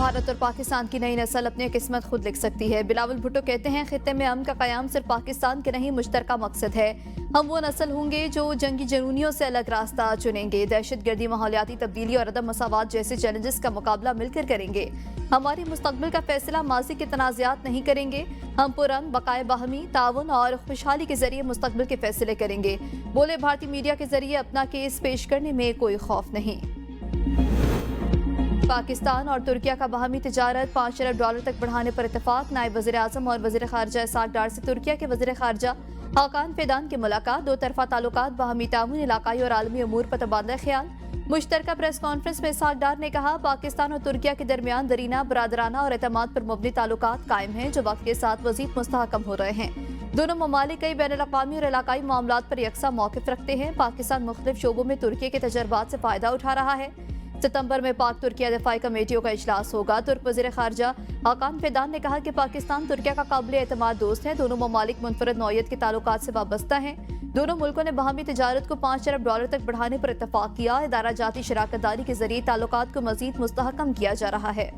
भारत और पाकिस्तान की नई नस्ल अपनी किस्मत खुद लिख सकती है। बिलावल भुट्टो कहते हैं, खित्ते में अमन का कयाम सिर्फ पाकिस्तान के नहीं मुश्तरका मकसद है। हम वो नस्ल होंगे जो जंगी जुनूनियों से अलग रास्ता चुनेंगे। दहशतगर्दी, माहौलियाती तब्दीली और अदम मसावात जैसे चैलेंजेस का मुकाबला मिलकर करेंगे। हमारी मुस्तकबिल का फैसला माजी के तनाज़ात नहीं करेंगे। हम पुरअमन, बकाए बाहमी ताउन और खुशहाली के जरिए मुस्तकबिल के फैसले करेंगे। बोले, भारतीय मीडिया के जरिए अपना केस पेश करने में कोई खौफ नहीं। पाकिस्तान और तुर्किया का बाहमी तिजारत $5 अरब तक बढ़ाने पर इत्तेफाक। नायब वज़ीर आज़म और वज़ीर ख़ारजा इसाक डार से तुर्किया के वज़ीर ख़ारजा हाकान फिदान की मुलाकात। दो तरफा ताल्लुकात, बाहमी ताउन, इलाकाई और आलमी अमूर पर तबादला ख्याल। मुश्तरका प्रेस कॉन्फ्रेंस में इसाक डार ने कहा, पाकिस्तान और तुर्किया के दरमियान दरीना, बरादराना और एतमाद पर मबनी ताल्लुकात कायम हैं, जो वक्त के साथ मज़ीद मुस्तहकम हो रहे हैं। दोनों ममालिक कई बैनुल-अक़वामी और इलाकाई मामलात पर यकसा मौक़िफ़ रखते हैं। पाकिस्तान मुख्तलिफ शोबों में तुर्की के तजर्बात से फ़ायदा उठा रहा है। सितंबर में पाक तुर्किया दिफाई कमेटियों का इजलास होगा। तुर्क वज़ीर ख़ारजा हाकान फिदान ने कहा कि पाकिस्तान तुर्किया का काबिल एतमाद दोस्त है। दोनों ममालिक मुनफरद नौयत के ताल्लुकात से वाबस्ता हैं। दोनों मुल्कों ने बाहमी तिजारत को $5 अरब तक बढ़ाने पर इत्तफाक किया। इदारा जाती शराकत दारी के जरिए ताल्लुकात को मजीद मुस्तहकम किया जा रहा है।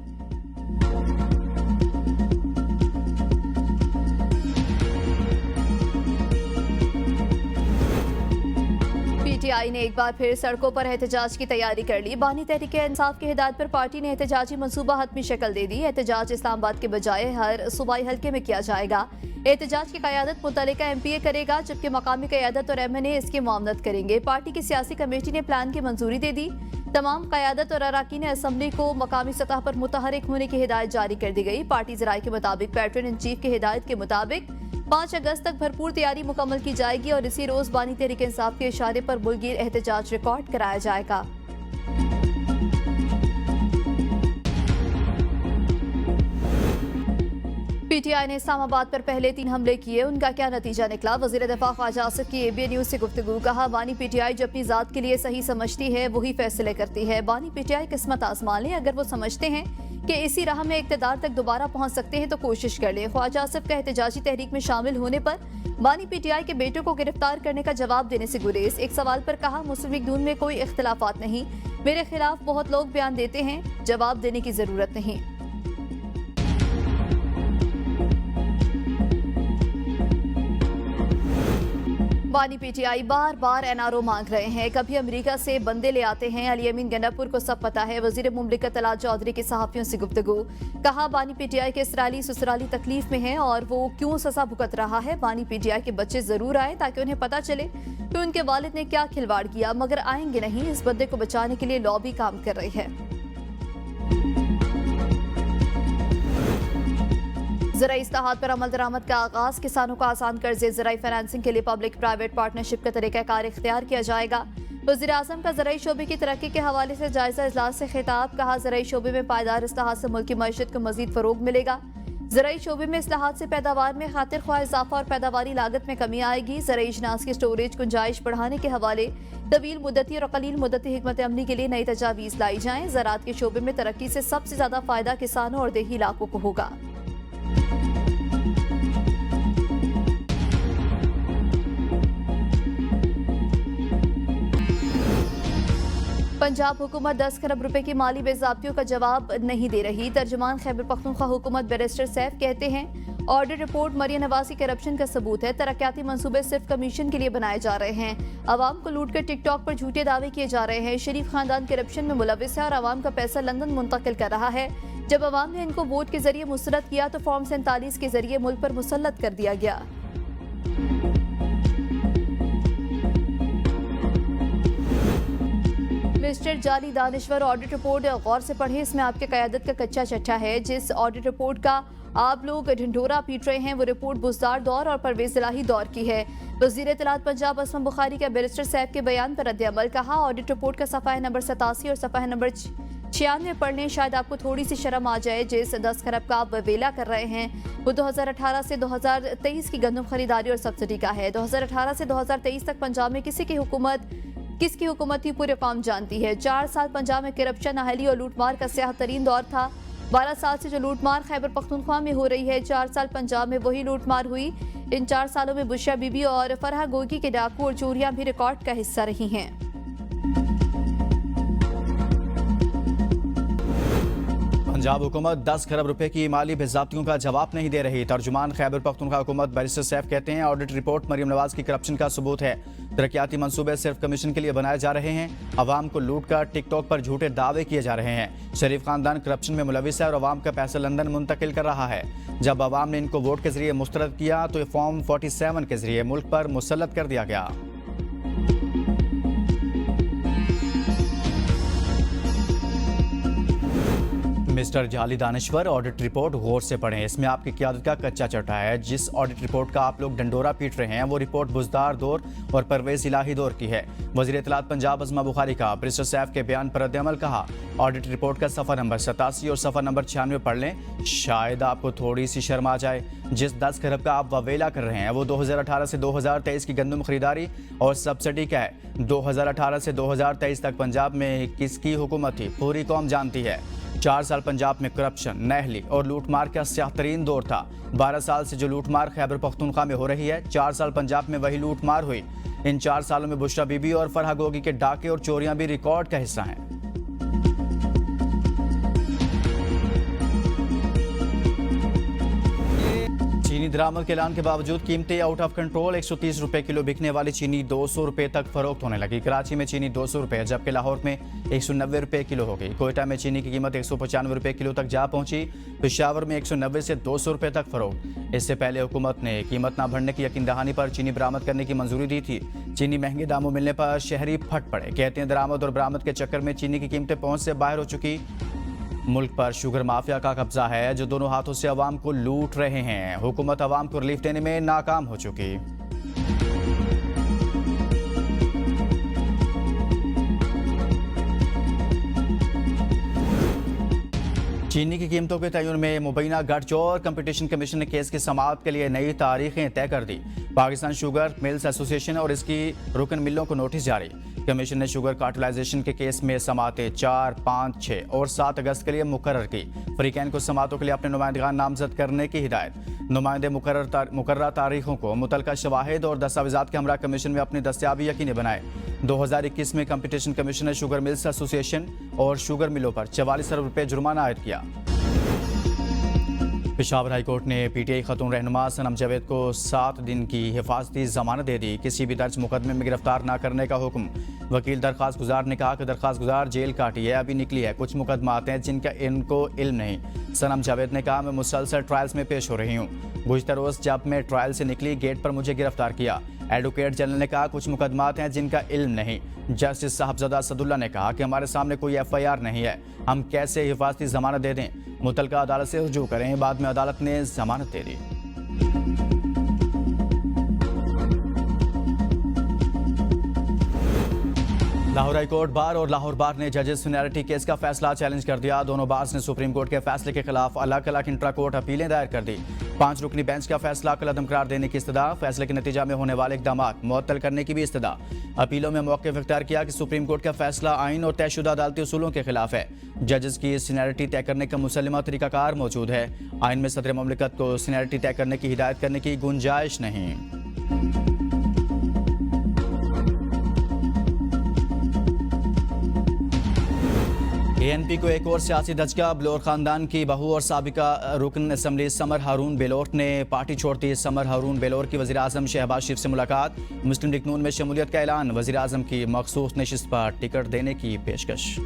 PTI ने एक बार फिर सड़कों पर एहतजाज की तैयारी कर ली। बानी तहरीक-ए-इंसाफ की हिदायत पर पार्टी ने एहतजाजी मंसूबा हतमी शक्ल दे दी। एहतजाज इस्लामाबाद के बजाय हर सूबाई हल्के में किया जाएगा। एहतजाज की क़यादत मुतल्लिका MPA करेगा, जबकि मकामी क़यादत और MNA इसकी मुआवनत करेंगे। पार्टी की सियासी कमेटी ने प्लान की मंजूरी दे दी। तमाम क़यादत और अरकान असम्बली को मकामी सतह पर मुतहरिक होने की हिदायत जारी कर दी गई। पार्टी ज़राए के मुताबिक पैट्रन इन चीफ की हिदायत के मुताबिक 5 अगस्त तक भरपूर तैयारी मुकम्मल की जाएगी और इसी रोज बानी तहरीक इंसाफ के इशारे पर मुल्कगीर एहतजाज रिकॉर्ड कराया जाएगा। PTI ने इस्लामाबाद पर पहले 3 हमले किए, उनका क्या नतीजा निकला? वज़ीर दिफा ख्वाजा आसिफ की ABA न्यूज से गुफ्तगू। कहा, बानी PTI जो अपनी जात के लिए सही समझती है वही फैसले करती है। बानी PTI किस्मत आजमा लें। अगर वो समझते हैं कि इसी राह में इक़्तिदार तक दोबारा पहुंच सकते हैं तो कोशिश कर लें। ख्वाजा आसिफ का एहतजाजी तहरीक में शामिल होने पर बानी PTI के बेटों को गिरफ्तार करने का जवाब देने से गुरेज। एक सवाल पर कहा, मुस्लिम लीग नून में कोई इख्तिलाफात नहीं, मेरे खिलाफ बहुत लोग बयान देते हैं, जवाब देने की जरूरत नहीं। बानी PTI बार बार NRO मांग रहे हैं। कभी अमेरिका से बंदे ले आते हैं। अली अमीन गंडापुर को सब पता है। वजीर मुमलिकत तलात चौधरी के सहाफियों से गुफ्तगू। कहा, बानी PTI के इसराइली ससुराली तकलीफ में है और वो क्यों सजा भुगत रहा है। बानी PTI के बच्चे जरूर आए ताकि उन्हें पता चले कि उनके वालिद ने क्या खिलवाड़ किया, मगर आएंगे नहीं। इस बंदे को बचाने के लिए लॉबी काम कर रही है। ज़राई इस्लाहात पर अमल दरामद का आगाज। किसानों को आसान कर्जे ज़राई फाइनेंसिंग के लिए पब्लिक प्राइवेट पार्टनरशिप का तरीक़ाकार इख्तियार किया जाएगा। वज़ीर आज़म का ज़राई शोबे की तरक्की के हवाले से जायजा इजलास से खिताब। कहा, ज़राई शोबे में पायदार इस्लाहात से मुल्की मईशत को मजीद फ़रोग मिलेगा। ज़राई शोबे में इस्लाहात से पैदावार में खातिर ख्वाह इजाफा और पैदावारी लागत में कमी आएगी। ज़राई अजनास की स्टोरेज गुंजाइश बढ़ाने के हवाले तवील मुद्दती और कलील मुद्दती हिकमत अमली के लिए नई तजावीज़ लाई जाएँ। ज़राअत के शोबे में तरक्की से सबसे ज़्यादा फ़ायदा किसानों और देही इलाकों को होगा। पंजाब हुकूमत 10 खरब रुपए की माली बेज़ाब्तियों का जवाब नहीं दे रही। तर्जुमान खैबर पख्तूनख्वा हुकूमत बैरिस्टर सैफ कहते हैं, ऑडिट रिपोर्ट मरियम नवाज़ करप्शन का सबूत है। तरक्याती मंसूबे सिर्फ कमीशन के लिए बनाए जा रहे हैं। अवाम को लूट कर टिकटॉक पर झूठे दावे किए जा रहे हैं। शरीफ खानदान करप्शन में मुलविस है और अवाम का पैसा लंदन मुंतकिल कर रहा है। जब अवाम ने इनको वोट के जरिए मुस्तरद किया तो फॉर्म 47 के जरिए मुल्क पर मुसल्लत कर दिया गया। मिस्टर जाली दानिश्वर, ऑडिट रिपोर्ट गौर से पढ़ें। इसमें आपके क़यादत का कच्चा चट्टा है। जिस ऑडिट रिपोर्ट का आप लोग ढिंढोरा पीट रहे हैं वो रिपोर्ट बुज़दार दौर और परवेज़ इलाही दौर की है। वज़ीर इत्तलात पंजाब असलम बुखारी का बैरिस्टर सैफ के बयान पर रद्द-ए-अमल। कहा, ऑडिट रिपोर्ट का सफ़ा नंबर 87 और सफ़ा नंबर 96 पढ़ लें, शायद आपको थोड़ी सी शर्म आ जाए। जिस 10 खरब का आप वेला कर रहे हैं वो 2018 से 2023 की गंदम खरीदारी और सब्सिडी का है। 2018 से 2023 तक पंजाब में किसकी हुकूमत थी पूरी कौम जानती है। 4 साल पंजाब में करप्शन, नाअहली और लूटमार का स्याह तरीन दौर था। 12 साल से जो लूटमार खैबर पख्तूनख्वा में हो रही है, 4 साल पंजाब में वही लूटमार हुई। इन 4 सालों में बुशरा बीबी और फरहा गोगी के डाकू और चोरियां भी रिकॉर्ड का हिस्सा रही हैं। पंजाब हुकूमत 10 खरब रुपए की माली बेज़ाब्तियों का जवाब नहीं दे रही। तर्जुमान खैबर पख्तूनख्वा हुकूमत बैरिस्टर सैफ कहते हैं ऑडिट रिपोर्ट मरियम नवाज की करप्शन का सबूत है। तरक्याती मंसूबे सिर्फ कमीशन के लिए बनाए जा रहे हैं। अवाम को लूट कर टिकटॉक पर झूठे दावे किए जा रहे हैं। शरीफ खानदान करप्शन में मुलविस है और अवाम का पैसा लंदन मुंतकिल कर रहा है। जब अवाम ने इनको वोट के जरिए मुस्तरद किया तो फॉर्म 47 के जरिए मुल्क पर मुसल्लत कर दिया गया। मिस्टर जाली दानश्वर, ऑडिट रिपोर्ट गौर से पढ़ें। इसमें आपकी क़यादत का कच्चा चटा है। जिस ऑडिट रिपोर्ट का आप लोग डंडोरा पीट रहे हैं वो रिपोर्ट बुज़दार दौर और परवेज़ इलाही दौर की है। वज़ीर इत्तलात पंजाब अज़मा बुखारी का बैरिस्टर सैफ के बयान पर रद्द-ए-अमल कहा, ऑडिट रिपोर्ट का सफ़ा नंबर 87 और सफ़ा नंबर 96 पढ़ लें, शायद आपको थोड़ी सी शर्म आ जाए। जिस 10 खरब का आप ववेला कर रहे हैं वो 2018 से 2023 की गंदम खरीदारी और सब्सिडी का है। 2018 से 2023 तक पंजाब में किसकी हुकूमत थी पूरी कौम जानती है। 4 साल पंजाब में करप्शन, नहली और लूटमार का स्याह-तरीन दौर था। 12 साल से जो लूटमार खैबर पख्तूनख्वा में हो रही है, 4 साल पंजाब में वही लूटमार हुई। इन 4 सालों में बुशरा बीबी और फरहा गोगी के डाके और चोरियां भी रिकॉर्ड का हिस्सा हैं। चीनी दरामद के ऐलान के बावजूद कीमतें आउट ऑफ कंट्रोल। 130 रुपए किलो बिकने वाली चीनी 200 रुपए तक फरोख्त होने लगी। कराची में चीनी 200 रुपए जबकि लाहौर में 190 रुपए किलो हो गई। कोयटा में चीनी की कीमत 195 रुपए किलो तक जा पहुंची। पेशावर में 190 से 200 रुपए तक फरोख्त। इससे पहले हुकूमत ने कीमत न बढ़ने की यकीन दहानी पर चीनी बरामद करने की मंजूरी दी थी। चीनी महंगे दामों मिलने पर शहरी फट पड़े। कहते हैं दरामद और बरामद के चक्कर में चीनी की कीमतें पहुंच से बाहर हो चुकी। मुल्क पर शुगर माफिया का कब्जा है जो दोनों हाथों से अवाम को लूट रहे हैं। हुकूमत अवाम को रिलीफ देने में नाकाम हो चुकी। चीनी की कीमतों के तयन में मुबैना गठजोड़। कंपटीशन कमीशन ने केस की समाअत के लिए नई तारीखें तय कर दी। पाकिस्तान शुगर मिल्स एसोसिएशन और इसकी रुकन मिलों को नोटिस जारी। कमीशन ने शुगर कार्टेलाइजेशन के केस में समाअतें 4, 5, 6 और 7 अगस्त के लिए मुकर्रर की। फरीकैन को समाअतों के लिए अपने नुमाइंदगान नामजद करने की हिदायत। नुमाइंदे मुकर्रर तारीखों को मुतलका शवाहिद और दस्तावेजात के हमरा कमीशन में अपनी दस्तियाबी यकीनी बनाए। 2021 में कंपटीशन कमीशन ने शुगर मिल्स एसोसिएशन और शुगर मिलों पर 44 अरब रुपए जुर्माना आयद किया। पेशावर हाई कोर्ट ने पीटीआई खतून रहनुमा सनम जावेद को 7 दिन की हिफाजती जमानत दे दी। किसी भी दर्ज मुकदमे में गिरफ्तार न करने का हुक्म। वकील दरख्वास्त गुजार ने कहा कि दरख्वास्त गुजार जेल काटी है, अभी निकली है। कुछ मुकदमा आते हैं जिनका इनको इल्म नहीं। सनम जावेद ने कहा, मैं मुसलसल ट्रायल्स में पेश हो रही हूँ। गुज़िश्ता रोज़ जब मैं ट्रायल से निकली गेट पर मुझे गिरफ्तार किया। एडवोकेट जनरल ने कहा, कुछ मुकदमात हैं जिनका इल्म नहीं। जस्टिस साहबजादा असदुल्ला ने कहा कि हमारे सामने कोई FIR नहीं है, हम कैसे हिफाजती जमानत दे दें। मुतलका अदालत से रुजू करें। बाद में अदालत ने जमानत दे दी। लाहौर हाई कोर्ट बार और लाहौर बार ने जजेस सीनियरिटी केस का फैसला चैलेंज कर दिया। दोनों बार्स ने सुप्रीम कोर्ट के फैसले के खिलाफ अलग अलग इंट्रा कोर्ट अपीलें दायर कर दी। 5 रुकनी बेंच का फैसला कलअदम करार देने की इस्तदा। फैसले के नतीजा में होने वाले इक़दामात मुअत्तल करने की भी इस्तदा। अपीलों में मौक़िफ़ इख्तियार किया कि सुप्रीम कोर्ट का फैसला आइन और तयशुदा अदालती उसूलों के खिलाफ है। जजेस की सीनियरिटी तय करने का मुसल्लमा तरीकाकार मौजूद है। आइन में सदर ममलिकत को सीनियरिटी तय करने की हिदायत करने की गुंजाइश नहीं। ANP को एक और सियासी धचका। बलोर खानदान की बहू और साबिका रुकन असम्बली समर हारून बेलोर ने पार्टी छोड़ दी। समर हारून बेलोर की वज़ीर आज़म शहबाज शरीफ से मुलाकात। मुस्लिम लीग नून में शमूलियत का ऐलान। वज़ीर आज़म की मखसूस नशिस्त पर टिकट देने की पेशकश।